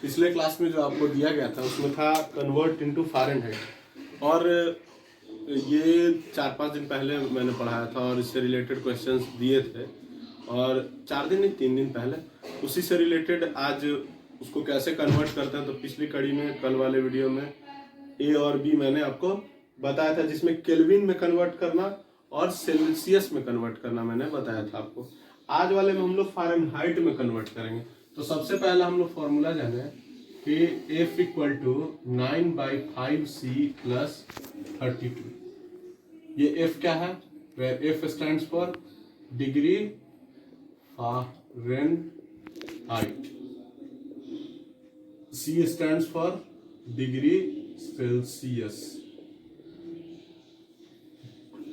पिछले क्लास में जो आपको दिया गया था उसमें था कन्वर्ट इनटू फ़ारेनहाइट, और ये 4-5 दिन पहले मैंने पढ़ाया था और इससे रिलेटेड क्वेश्चंस दिए थे, और 4 दिन नहीं 3 दिन पहले उसी से रिलेटेड आज उसको कैसे कन्वर्ट करते हैं। तो पिछली कड़ी में, कल वाले वीडियो में ए और बी मैंने आपको बताया था, जिसमें केल्विन में कन्वर्ट करना और सेल्सियस में कन्वर्ट करना मैंने बताया था आपको। आज वाले में हम लोग फ़ारेनहाइट में कन्वर्ट करेंगे। तो सबसे पहले हम लोग फॉर्मूला जाने कि F equal to 9/5C plus 32। ये F क्या है? Where F stands for degree Fahrenheit, C stands for degree Celsius.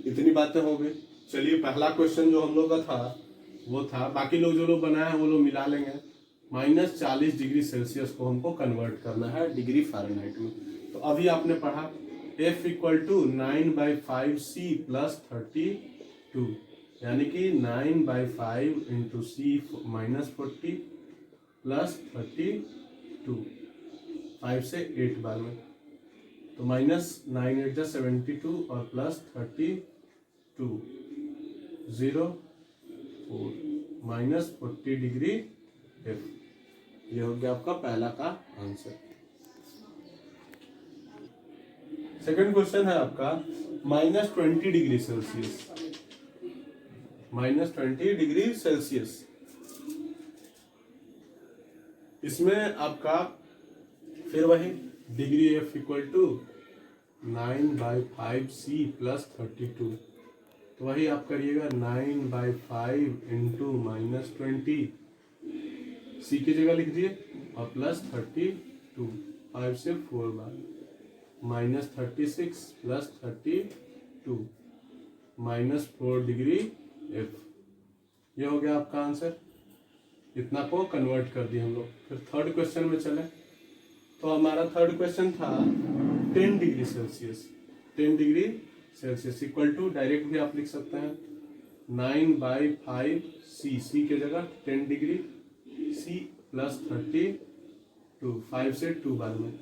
इतनी बातें हो गई। चलिए पहला क्वेश्चन जो हम लोग का था वो था, बाकी लोग जो लोग बनाए हैं वो लोग मिला लेंगे। -40 डिग्री सेल्सियस को हमको कन्वर्ट करना है डिग्री फ़ारेनहाइट में। तो अभी आपने पढ़ा F equal to 9/5C plus 32, यानी कि 9/5 इंटू C -40 प्लस 32, 5 से 8 बार में। तो -9 × 72 और प्लस 32, 0 4 -40 डिग्री F। ये हो गया आपका पहला का आंसर। सेकंड क्वेश्चन है आपका -20 डिग्री सेल्सियस, -20 डिग्री सेल्सियस। इसमें आपका फिर वही degree F equal to 9/5C plus 32। तो वही आप करिएगा 9/5 इंटू -20, C की जगह लिख दिए, और प्लस 32, 5 से 4 बार, -36 प्लस 32 -4 डिग्री F। ये हो गया आपका आंसर। इतना को कन्वर्ट कर दिया हम लोग। फिर थर्ड क्वेश्चन में चले। तो हमारा थर्ड क्वेश्चन था 10 degree Celsius. 10 degree Celsius equal to, direct भी आप लिख सकते हैं, 9/5C, C के जगह 10 डिग्री C प्लस 32, 5 से 2 बार में,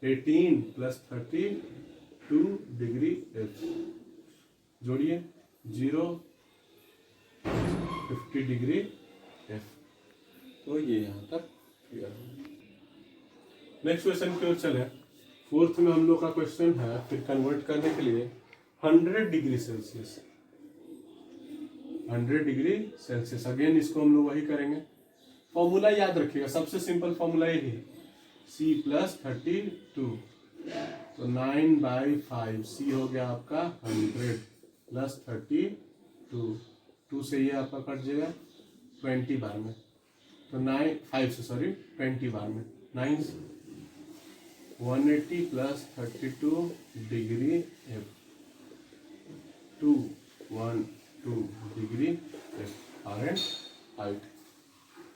18 प्लस 32 डिग्री F। जोड़िए 0 50 डिग्री F। तो ये यहाँ तक क्लियर है। नेक्स्ट क्वेश्चन की ओर चले। फोर्थ में हम लोग का क्वेश्चन है फिर कन्वर्ट करने के लिए 100 degree Celsius. 100 degree Celsius, again इसको हम लोग वही करेंगे। फॉर्मूला याद रखिएगा, सबसे सिंपल फॉर्मूला यही, C प्लस 32। तो 9/5C हो गया आपका 100 प्लस 32, 2 से ये आपका कट जाएगा 20 बार में। तो 20 बार में 180 plus 32 degree F, 212 degree F Fahrenheit.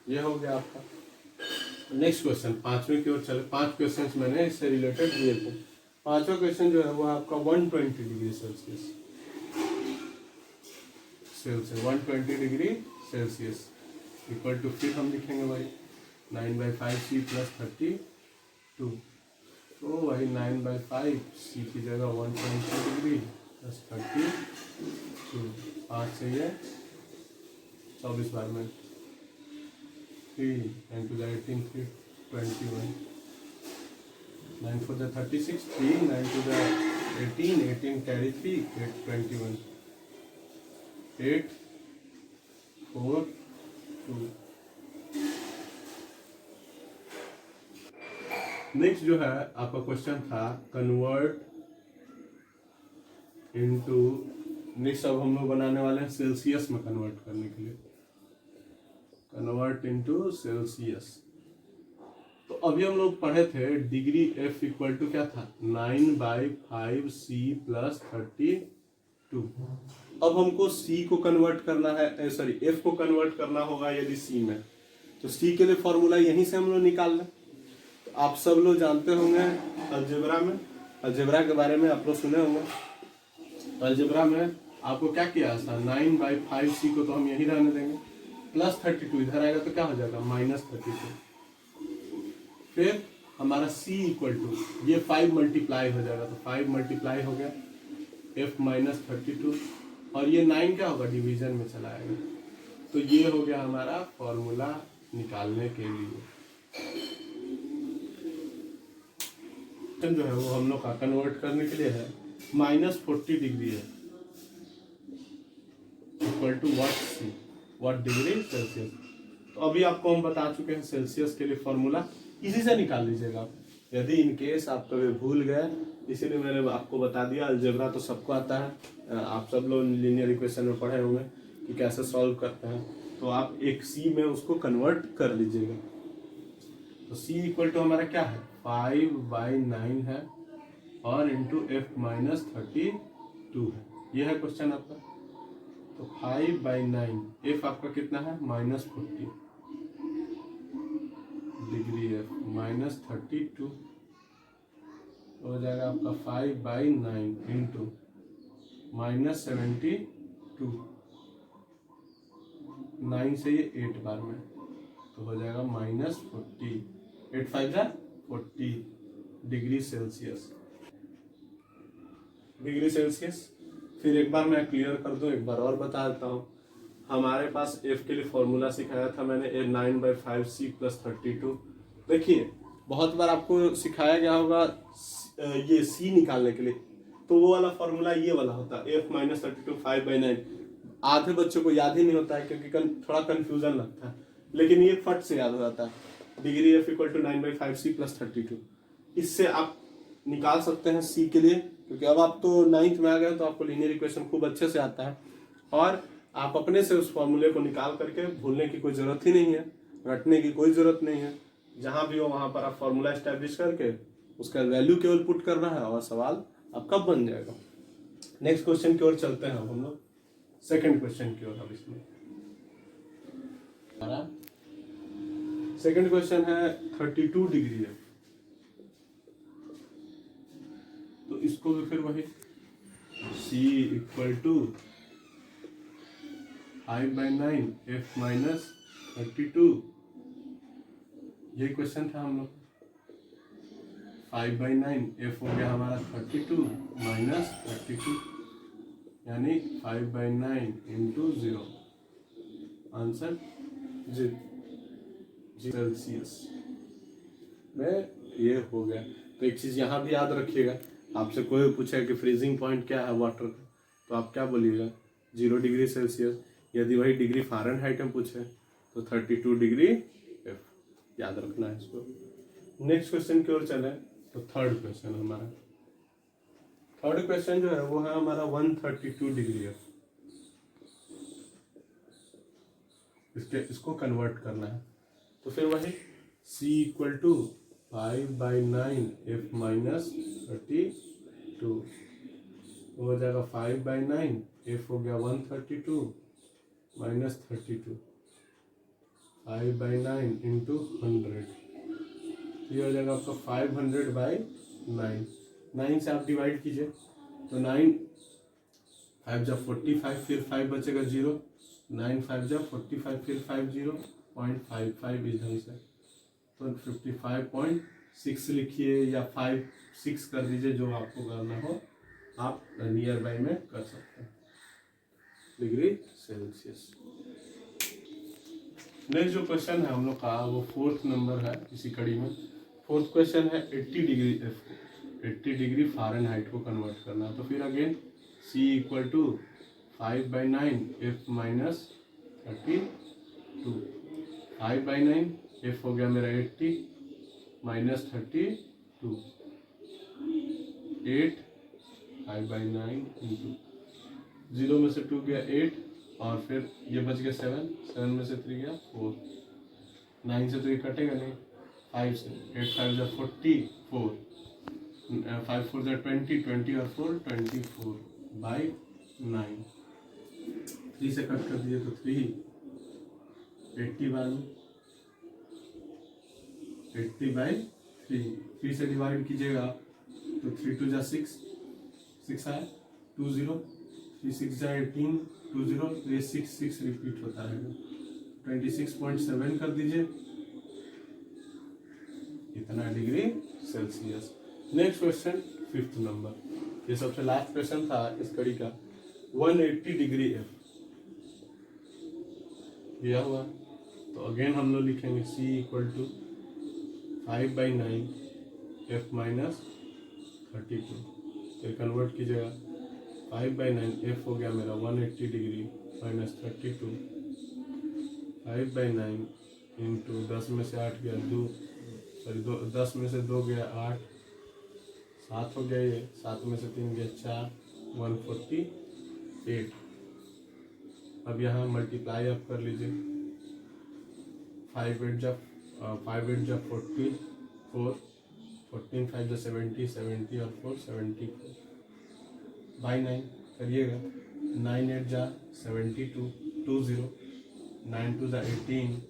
ये हो गया आपका। नेक्स्ट क्वेश्चन, पांचवें की ओर चले। 5 क्वेश्चन मैंने इससे रिलेटेड दिए थे। पांचवा क्वेश्चन जो है वो आपका 120 degree Celsius 120 degree Celsius equal to, फिर हम लिखेंगे भाई 9/5C प्लस 32। तो वही 9/5C की जगह 120 डिग्री प्लस 32, 5 से ये 24 बार में, 3 9 to the 18, 3 21, 9 for the 36, 3 9 to the 18, 18 carry 3, 8 21, 8 4 2। Next जो है आपका क्वेश्चन था कन्वर्ट इनटू, नेक्स्ट अब हम लोग बनाने वाले हैं सेल्सियस में कन्वर्ट करने के लिए, कन्वर्ट इनटू सेल्सियस। तो अभी हम लोग पढ़े थे डिग्री F इक्वल टू क्या था, 9/5C प्लस 32। अब हमको C को कन्वर्ट करना है, सॉरी F को कन्वर्ट करना होगा यदि C में, तो C के लिए फॉर्मूला यहीं से हम लोग निकाल लें। तो आप सब लोग जानते होंगे अलजेब्रा में, अलजेब्रा के बारे में आप लोग सुने होंगे। अलजेब्रा में आपको क्या किया था, 9/5C को तो हम यहीं रहने देंगे, प्लस 32 इधर आएगा तो क्या हो जाएगा -32। फिर हमारा c इक्वल टू ये 5 मल्टीप्लाई हो जाएगा, तो 5 मल्टीप्लाई हो गया f माइनस 32, और ये 9 क्या होगा, डिवीजन में चला आएगा। तो ये हो गया हमारा फॉर्मूला निकालने के लिए। जो है वो हम लोग का कन्वर्ट करने के लिए है माइनस 40 डिग्री है equal to what degree Celsius. तो अभी आपको हम बता चुके हैं सेल्सियस के लिए फॉर्मूला, इसी से निकाल लीजिएगा आप, यदि इन केस आप कभी भूल गए। इसीलिए मैंने आपको बता दिया, अलजेब्रा तो सबको आता है, आप सब लोग लीनियर इक्वेशन में पढ़े होंगे कि कैसे सॉल्व करते हैं, तो आप एक सी में उसको कन्वर्ट कर लीजिएगा। तो c इक्वल टू हमारा क्या है, 5/9 है और इंटू एफ माइनस 32 है, ये है क्वेश्चन आपका। तो 5/9, एफ आपका कितना है, माइनस 40 डिग्री एफ माइनस 32, हो जाएगा आपका 5/9 इंटू माइनस 72, 9 से ये 8 बार में, तो हो जाएगा माइनस 40, 8 5 जा 40 डिग्री सेल्सियस, डिग्री सेल्सियस। फिर एक बार मैं क्लियर कर दूं, एक बार और बता देता हूँ। हमारे पास f के लिए फॉर्मूला सिखाया था मैंने, 9/5c + 32। देखिए बहुत बार आपको सिखाया गया होगा ये c निकालने के लिए, तो वो वाला फॉर्मूला ये वाला होता है, f माइनस 32 5/9। आधे बच्चों को याद ही नहीं होता है क्योंकि थोड़ा कंफ्यूजन लगता है, लेकिन ये फट से याद हो जाता है। Degree f equal to 9/5c + 32, इससे आप निकाल सकते हैं c के लिए, क्योंकि अब आप तो 9th में आ गए तो आपको लीनियर इक्वेशन खूब अच्छे से आता है, और आप अपने से उस फॉर्मूले को निकाल करके भूलने की कोई ज़रूरत ही नहीं है, रटने की कोई ज़रूरत नहीं है। जहाँ भी हो वहाँ पर आप फॉर्मूला एस्टेब्लिश करके उसका वैल्यू केवल पुट करना है और सवाल आपका बन जाएगा। नेक्स्ट क्वेश्चन की ओर चलते हैं हम लोग, सेकंड क्वेश्चन की ओर। अब इसमें सेकंड क्वेश्चन है 32 डिग्री है, तो इसको भी फिर वही c equal to 5/9 f minus 32, ये क्वेश्चन था हम लोग। 5/9 f हो गया हमारा 32 माइनस 32, यानी 5/9 इंटू 0, आंसर 0 सेल्सियस में ये हो गया। तो एक चीज यहाँ भी याद रखिएगा, आपसे कोई पूछे कि फ्रीजिंग पॉइंट क्या है वाटर का, तो आप क्या बोलिएगा, 0 डिग्री सेल्सियस। यदि वही डिग्री फ़ारेनहाइट में पूछे तो 32 डिग्री एफ, याद रखना है इसको। नेक्स्ट क्वेश्चन की ओर चले, तो थर्ड क्वेश्चन हमारा, थर्ड क्वेश्चन जो है वो है हमारा 132 डिग्री एफ। इसको कन्वर्ट करना है, तो फिर वही c equal to 5/9 f minus 32, हो जाएगा 5/9, f हो गया 132 माइनस 32, 5/9 इंटू 100, ये हो जाएगा आपका 500/9। 9 से आप डिवाइड कीजिए, तो 9 5 जब 45, फिर 5 बचेगा 0, 9 5 जब 45, फिर 5 0, 0.55 इस ढंग से, तो 55.6 लिखिए या 56 कर दीजिए, जो आपको करना हो आप नियर बाय में कर सकते हैं, डिग्री सेल्सियस। नेक्स्ट जो क्वेश्चन है हम लोग का वो 4th नंबर है इसी कड़ी में। 4th क्वेश्चन है 80 डिग्री एफ को 80 डिग्री फ़ारेनहाइट को कन्वर्ट करना है, तो फिर again c equal to 5/9 f minus 32, 5/9 f हो गया मेरा 80 माइनस 32, 8 5/9 इंटू 0 में से 2 गया 8, और फिर ये बच गया 7, 7 में से 3 गया 4, 9 से तो ये कटेगा नहीं, 5 से 8 5 जा 44, 5 4 जा 20, 20 और 4 24/9, 3 से कट कर दिए तो 3, 80/3, 80/3, 3 से डिवाइड कीजिएगा तो 3 2 जा 6, 6 आया 2 0, 3 6 जा 18, 2 0, ये 6 6 रिपीट होता रहेगा, 26.7 कर दीजिए, इतना degree Celsius. Next question 5th number, ये सबसे लास्ट क्वेश्चन था इस कड़ी का। 180 डिग्री F दिया हुआ, तो अगेन हम लोग लिखेंगे C equal to 5/9 F minus 32। तो कन्वर्ट कीजिएगा, 5/9 F हो गया मेरा 180 डिग्री माइनस 32, 5/9 इंटू 10 में से 8 गया 2, सॉरी 10 में से 2 गया 8, 7 हो गया, ये 7 में से 3 गया 4, 148। अब यहाँ मल्टीप्लाई आप कर लीजिए, 5 8 जब 40, 14 5 जो 70, 70 और 4 74 बाई 9 करिएगा, 9 8 जा 72, 20, 9 2 जा 18,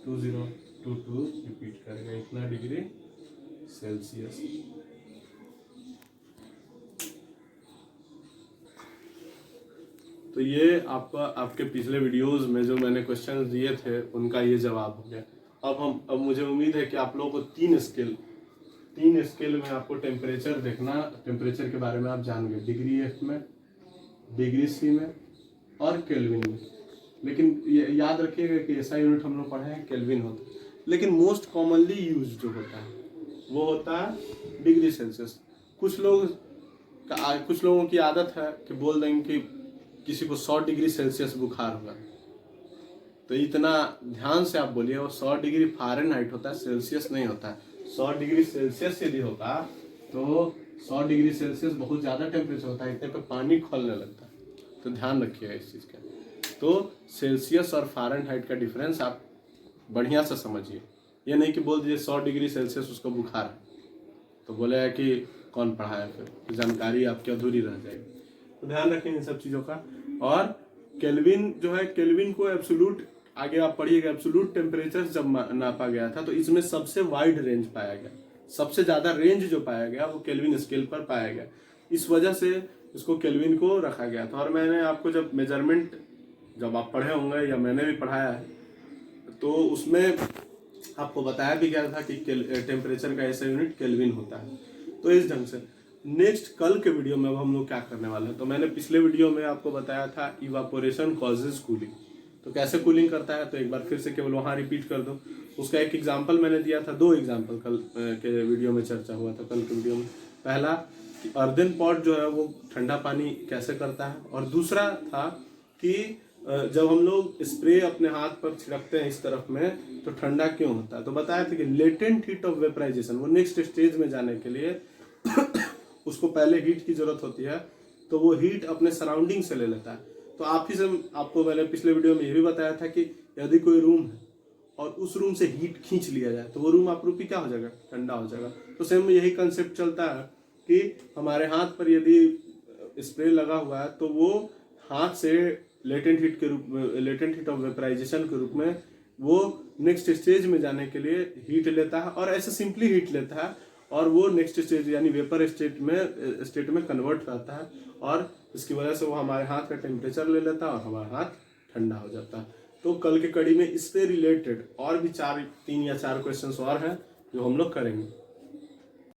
20 22 रिपीट करेगा, इतना डिग्री सेल्सियस। तो ये आपका आपके पिछले वीडियोस में जो मैंने क्वेश्चन दिए थे उनका ये जवाब हो गया। अब मुझे उम्मीद है कि आप लोगों को तीन स्केल में आपको टेम्परेचर देखना, टेम्परेचर के बारे में आप जान गए, डिग्री F में, डिग्री C में और केल्विन में। लेकिन याद रखिएगा कि ऐसा यूनिट हम लोग पढ़े हैं केल्विन होता है, लेकिन मोस्ट कॉमनली यूज जो होता है वो होता है डिग्री सेल्सियस। कुछ लोगों की आदत है कि बोल देंगे कि किसी को 100 डिग्री सेल्सियस बुखार हुआ, तो इतना ध्यान से आप बोलिए, वो 100 डिग्री फ़ारेनहाइट होता है, सेल्सियस नहीं होता है। 100 डिग्री सेल्सियस यदि होता तो 100 डिग्री सेल्सियस बहुत ज़्यादा टेम्परेचर होता है, इतने पे पानी खोलने लगता है, तो ध्यान रखिएगा इस चीज़ का। तो सेल्सियस और फ़ारेनहाइट का डिफरेंस आप बढ़िया से समझिए, ये नहीं कि बोल दीजिए 100 डिग्री सेल्सियस उसको बुखार है, तो बोलेगा कि कौन पढ़ाया, फिर जानकारी आपकी अधूरी रह जाएगी। तो ध्यान रखें इन सब चीज़ों का। और केल्विन जो है, केल्विन को एब्सोल्यूट, आगे आप पढ़िएगा, एब्सोल्यूट टेम्परेचर जब नापा गया था तो इसमें सबसे वाइड रेंज पाया गया, सबसे ज़्यादा रेंज जो पाया गया वो केल्विन स्केल पर पाया गया, इस वजह से इसको केल्विन को रखा गया था। और मैंने आपको जब मेजरमेंट जब आप पढ़े होंगे या मैंने भी पढ़ाया है तो उसमें आपको बताया भी गया था कि टेम्परेचर का ऐसा यूनिट केल्विन होता है। तो इस ढंग से नेक्स्ट कल के वीडियो में अब हम लोग क्या करने वाले हैं, तो मैंने पिछले वीडियो में आपको बताया था इवापोरेशन कॉजेज कूलिंग, तो कैसे कूलिंग करता है, तो एक बार फिर से केवल वहाँ रिपीट कर दो। उसका एक एग्जांपल मैंने दिया था, 2 एग्जांपल कल के वीडियो में चर्चा हुआ था, कल के वीडियो में। पहला कि अर्दन पॉट जो है वो ठंडा पानी कैसे करता है, और दूसरा था कि जब हम लोग स्प्रे अपने हाथ पर छिड़कते हैं इस तरफ में तो ठंडा क्यों होता है। तो बताया था कि लेटेंट हीट ऑफ वेपराइजेशन, वो नेक्स्ट स्टेज में जाने के लिए उसको पहले हीट की जरूरत होती है, तो वो हीट अपने सराउंडिंग से ले लेता है। तो आपको मैंने पिछले वीडियो में ये भी बताया था कि यदि कोई रूम है और उस रूम से हीट खींच लिया जाए तो वो रूम आपरूपी क्या हो जाएगा, ठंडा हो जाएगा। तो सेम यही कंसेप्ट चलता है कि हमारे हाथ पर यदि स्प्रे लगा हुआ है तो वो हाथ से लेटेंट हीट के रूप में, लेटेंट हीट ऑफ वेपराइजेशन के रूप में वो नेक्स्ट स्टेज में जाने के लिए हीट लेता है, और ऐसे सिंपली हीट लेता है और वो नेक्स्ट स्टेज यानी वेपर स्टेट में कन्वर्ट करता है, और इसकी वजह से वो हमारे हाथ का टेम्परेचर ले लेता है और हमारा हाथ ठंडा हो जाता है। तो कल के कड़ी में इससे रिलेटेड और भी 3 या 4 क्वेश्चंस और हैं जो हम लोग करेंगे।